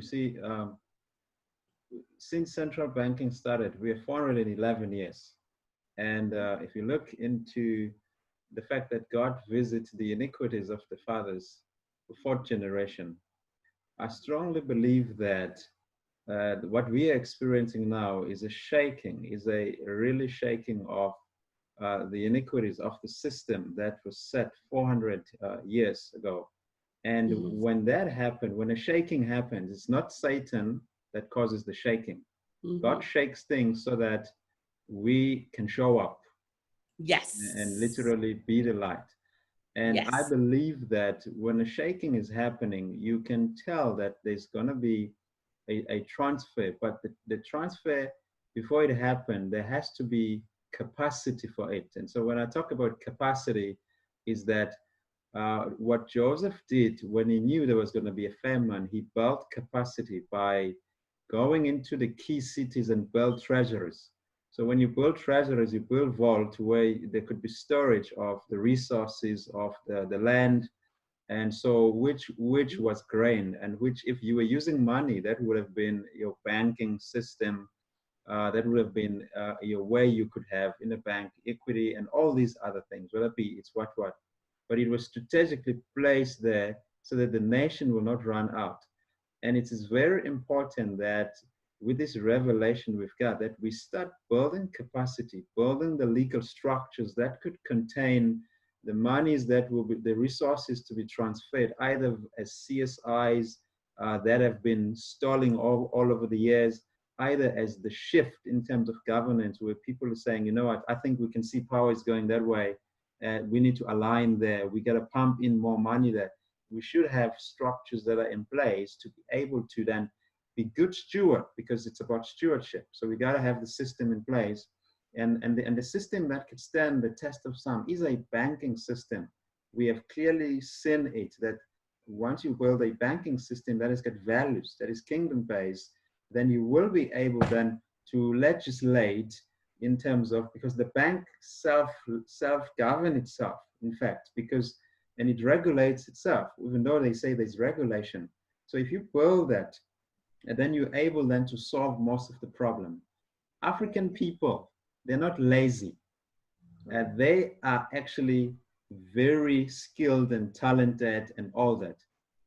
see, since central banking started, we are 411 years. And if you look into the fact that God visits the iniquities of the fathers, the fourth generation, I strongly believe that what we are experiencing now is a shaking, is a really shaking of the iniquities of the system that was set 400 years ago. And when that happened, when a shaking happens, it's not Satan that causes the shaking. God shakes things so that we can show up. Yes. And literally be the light. And yes. I believe that when a shaking is happening, you can tell that there's going to be a transfer, but the transfer, before it happened, there has to be capacity for it. And so when I talk about capacity, is that what Joseph did when he knew there was going to be a famine, he built capacity by going into the key cities and build treasuries. So when you build treasuries, you build vault where there could be storage of the resources of the land. And so which was grain, and which, if you were using money, that would have been your banking system. That would have been your way you could have in a bank equity and all these other things, whether it be it's what. But it was strategically placed there so that the nation will not run out. And it is very important that with this revelation we've got, that we start building capacity, building the legal structures that could contain the monies that will be, the resources to be transferred, either as CSIs that have been stalling all over the years, either as the shift in terms of governance, where people are saying, you know what, I think we can see power is going that way. We need to align there. We got to pump in more money there. We should have structures that are in place to be able to then be good steward, because it's about stewardship. So we got to have the system in place. And the system that could stand the test of some is a banking system. We have clearly seen it, that once you build a banking system that has got values, that is kingdom-based, then you will be able then to legislate in terms of, because the bank self-govern itself, in fact, because, and it regulates itself, even though they say there's regulation. So if you build that, and then you're able then to solve most of the problem. African people, they're not lazy. They are actually very skilled and talented and all that.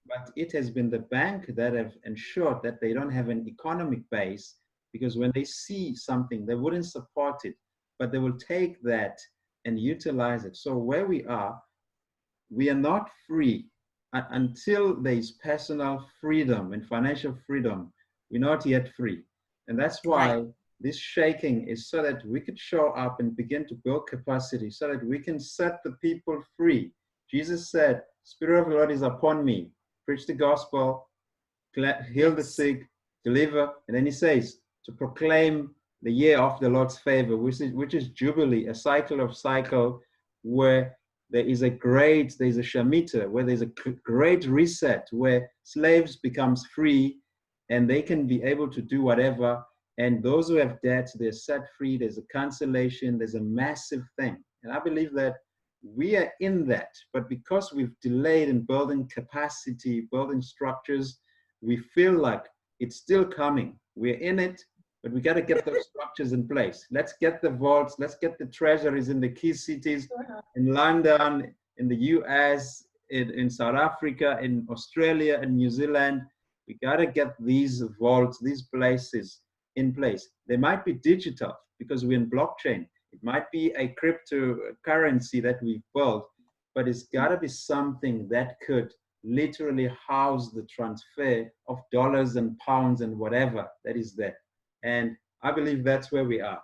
But it has been the bank that have ensured that they don't have an economic base, because when they see something, they wouldn't support it, but they will take that and utilize it. So where we are not free until there's personal freedom and financial freedom. We're not yet free. And that's why this shaking is so that we could show up and begin to build capacity, so that we can set the people free. Jesus said, Spirit of the Lord is upon me. Preach the gospel, heal the sick, deliver. And then he says, to proclaim the year of the Lord's favor, which is Jubilee, a cycle where there's a Shemitah, where there's a great reset, where slaves becomes free and they can be able to do whatever. And those who have debts, they're set free. There's a cancellation. There's a massive thing. And I believe that we are in that. But because we've delayed in building capacity, building structures, we feel like it's still coming. We're in it, but we got to get those structures in place. Let's get the vaults. Let's get the treasuries in the key cities, in London, in the US, in South Africa, in Australia, and New Zealand. We got to get these vaults, these places in place. They might be digital because we're in blockchain. It might be a cryptocurrency that we've built, but it's got to be something that could literally house the transfer of dollars and pounds and whatever that is there. And I believe that's where we are.